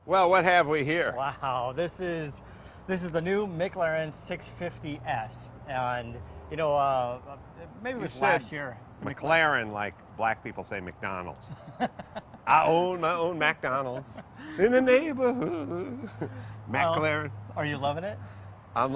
Well, what have we here? Wow, this is the new McLaren 650s, and you know, maybe it was last year. McLaren, like black people say McDonald's. I own my own McDonald's in the neighborhood. McLaren. Are you loving it? I'm.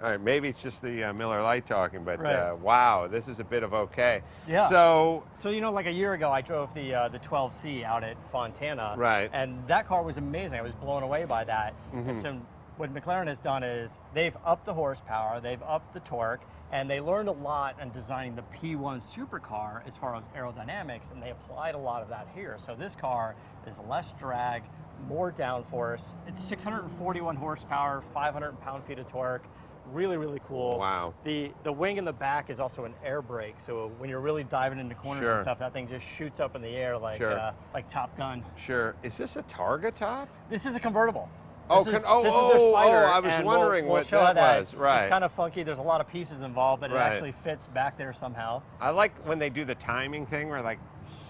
All right, maybe it's just the Miller Lite talking, but right. Wow, this is a bit of okay. Yeah. So you know, like a year ago, I drove the 12C out at Fontana. Right. And that car was amazing. I was blown away by that. Mm-hmm. And so what McLaren has done is they've upped the horsepower, they've upped the torque, and they learned a lot in designing the P1 supercar as far as aerodynamics, and they applied a lot of that here. So this car is less drag, more downforce. It's 641 horsepower, 500 pound-feet of torque. Really, really cool. Wow. The wing in the back is also an air brake, so when you're really diving into corners Sure. and stuff, that thing just shoots up in the air like Sure. like Top Gun. Sure. Is this a Targa top? This is a convertible. Oh, This is oh, their oh, Spider, I was and wondering we'll what show that how was. Right. It's kind of funky. There's a lot of pieces involved, but it Right. actually fits back there somehow. I like when they do the timing thing where like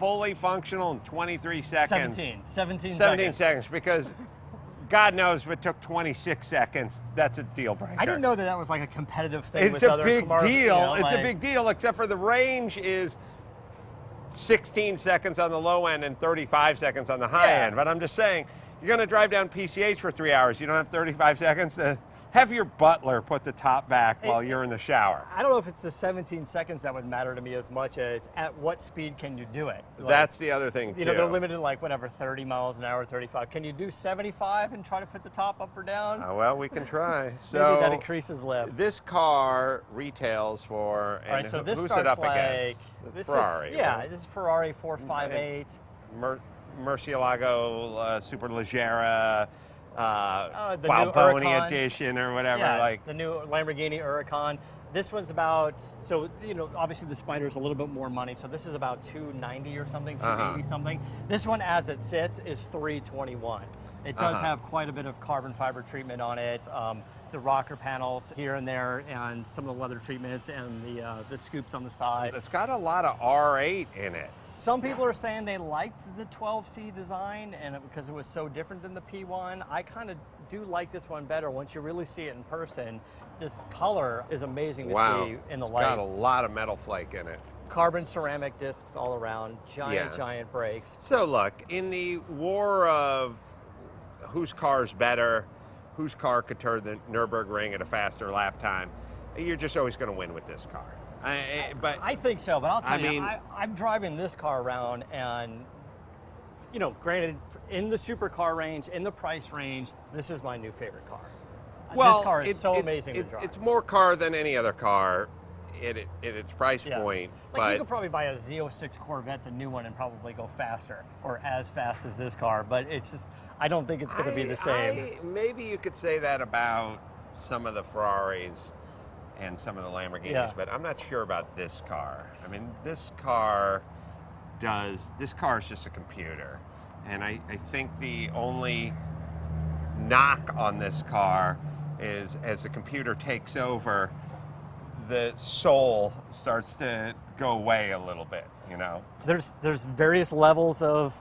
fully functional in 23 seconds. 17 seconds, because God knows if it took 26 seconds, that's a deal breaker. I didn't know that was like a competitive thing It's with a other big Camaro, deal. you know, It's like, a big deal, except for the range is 16 seconds on the low end and 35 seconds on the high Yeah. end. But I'm just saying, you're going to drive down PCH for 3 hours. You don't have 35 seconds to have your butler put the top back while you're in the shower. I don't know if it's the 17 seconds that would matter to me as much as at what speed can you do it. Like, That's the other thing, too. you know, they're limited like whatever, 30 miles an hour, 35. Can you do 75 and try to put the top up or down? Well, we can try. So Maybe that increases lift. this car retails for, and All right, so this who's starts it up like against? The this Ferrari. Is, yeah, right? this is Ferrari 458. Murcielago Superleggera, The new Balboni Huracan. edition or whatever. Yeah, like the new Lamborghini Huracan. This one's about, so, you know, obviously the Spider's a little bit more money, so this is about 290 or something, 280 something. This one, as it sits, is 321. It does have quite a bit of carbon fiber treatment on it. The rocker panels here and there, and some of the leather treatments, and the scoops on the side. It's got a lot of R8 in it. Some people are saying they liked the 12C design and because it was so different than the P1. I kind of do like this one better once you really see it in person. This color is amazing to see in the light. It's got a lot of metal flake in it. Carbon ceramic discs all around, giant brakes. So look, in the war of whose car's better, whose car could turn the Nürburgring at a faster lap time, you're just always going to win with this car. I think so, but I'll tell you, mean, I'm driving this car around and, you know, granted, in the supercar range, in the price range, this is my new favorite car. well, this car is so amazing to drive. It's more car than any other car at its price point. Like but you could probably buy a Z06 Corvette, the new one, and probably go faster or as fast as this car, but it's just, I don't think it's going to be the same. Maybe you could say that about some of the Ferraris and some of the Lamborghinis, but I'm not sure about this car. I mean, this car is just a computer. And I think the only knock on this car is as the computer takes over, the soul starts to go away a little bit, you know? There's various levels of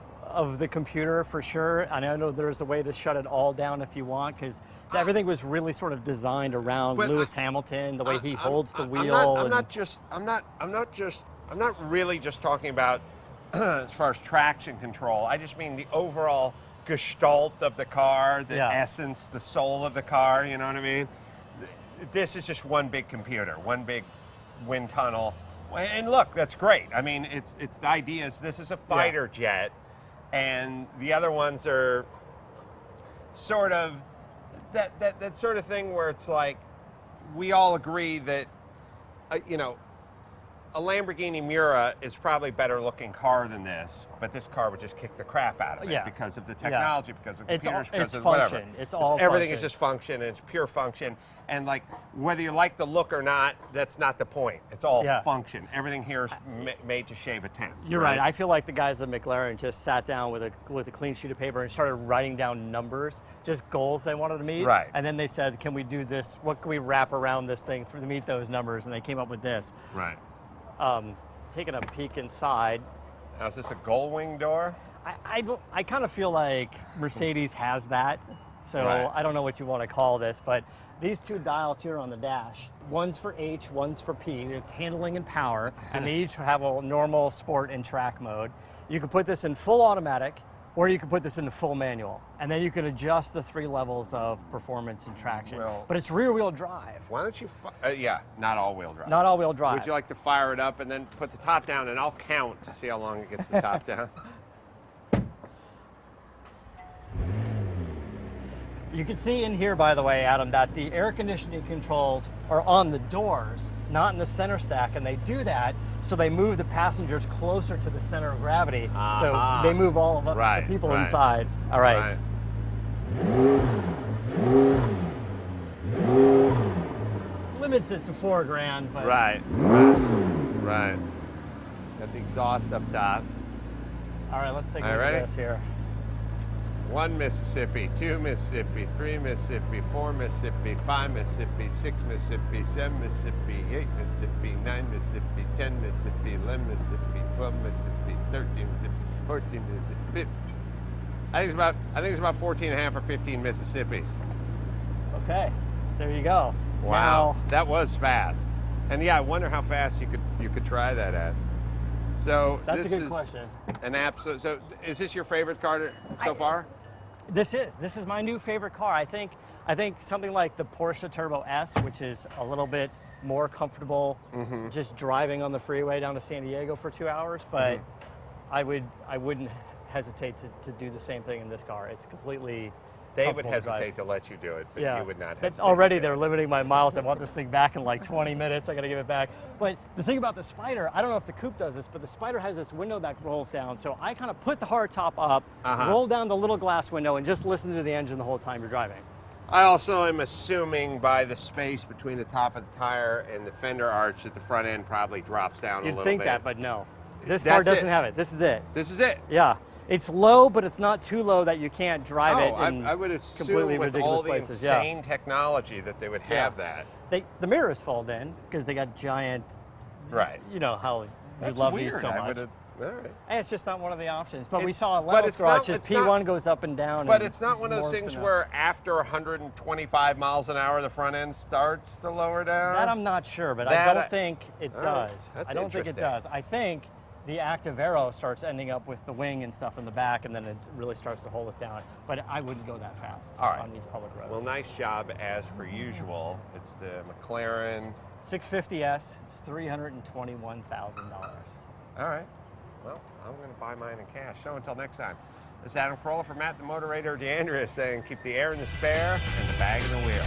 the computer for sure, and I know there's a way to shut it all down if you want, because everything was really sort of designed around Lewis Hamilton, the way he holds the wheel. I'm not really just talking about as far as traction control. I just mean the overall gestalt of the car, the essence, the soul of the car. You know what I mean? This is just one big computer, one big wind tunnel. And look, that's great. I mean, it's the idea is this is a fighter jet, and the other ones are sort of that sort of thing where it's like we all agree that you know, a Lamborghini Miura is probably better looking car than this, but this car would just kick the crap out of it because of the technology, because of the computers, because of whatever. It's all everything function. is just function, and it's pure function. And like whether you like the look or not, that's not the point. It's all function. Everything here is made to shave a 10. You're right. I feel like the guys at McLaren just sat down with a clean sheet of paper and started writing down numbers, just goals they wanted to meet. Right. And then they said, "Can we do this? What can we wrap around this thing to meet those numbers?" And they came up with this. Right. Taking a peek inside, Now, is this a gull wing door? I kind of feel like Mercedes has that, so Right. I don't know what you want to call this, but these two dials here on the dash, one's for H, one's for P. It's handling and power, and they each have a normal, sport, and track mode. You can put this in full automatic, or you can put this into full manual, and then you can adjust the 3 levels of performance and traction. Well- but it's rear-wheel drive, Why don't you, yeah, not all-wheel drive. not all-wheel drive. Would you like to fire it up and then put the top down, and I'll count to see how long it gets the top down? You can see in here, by the way, Adam, that the air conditioning controls are on the doors, not in the center stack, and they do that so they move the passengers closer to the center of gravity. Uh-huh. So they move all of the Right, people right. inside. All right. Limits it to $4,000, but Right. Got the exhaust up top. all right, let's take a All look right, at ready? this here. 1 Mississippi, 2 Mississippi, 3 Mississippi, 4 Mississippi, 5 Mississippi, 6 Mississippi, 7 Mississippi, 8 Mississippi, 9 Mississippi, 10 Mississippi, 11 Mississippi, 12 Mississippi, 13 Mississippi, 14 Mississippi. I think it's about 14 and a half or 15 Mississippis. Okay, there you go. Wow, Now, that was fast. And yeah, I wonder how fast you could try that at. So that's this a good is question. an absolute. So is this your favorite car so far? This is my new favorite car. I think something like the Porsche Turbo S, which is a little bit more comfortable just driving on the freeway down to San Diego for 2 hours, but I wouldn't hesitate to do the same thing in this car. It's completely They would comfortable to drive. hesitate to let you do it, but Yeah, you would not that's hesitate. already to do they're it. limiting my miles. I want this thing back in like 20 minutes. I got to give it back. But the thing about the Spider, I don't know if the Coupe does this, but the Spider has this window that rolls down. So I kind of put the hard top up, roll down the little glass window, and just listen to the engine the whole time you're driving. I also am assuming by the space between the top of the tire and the fender arch that the front end probably drops down a You'd little think bit. that, but no. This car That's doesn't have it. This is it. This is it. Yeah. It's low, but it's not too low that you can't drive it in I would completely assume with ridiculous all the places. insane technology that they would have that. The mirrors fold in because they got giant, Right. you know how That's you love weird. these so I much. would've- all right. And it's just not one of the options. But we It- saw a but Levels it's garage, not- just it's not- P1 goes up and down. But and it's not one of those morphs things and where after 125 miles an hour, the front end starts to lower down. that I'm not sure, but That I don't I- think it all right. does. That's I don't think it interesting. does. I think the active aero starts ending up with the wing and stuff in the back, and then it really starts to hold it down. But I wouldn't go that fast All right. on these public roads. Well, nice job as per usual. It's the McLaren. 650S is $321,000. All right. Well, I'm going to buy mine in cash. So until next time, this is Adam Carolla for Matt the Moderator DeAndrea saying keep the air in the spare and the bag in the wheel.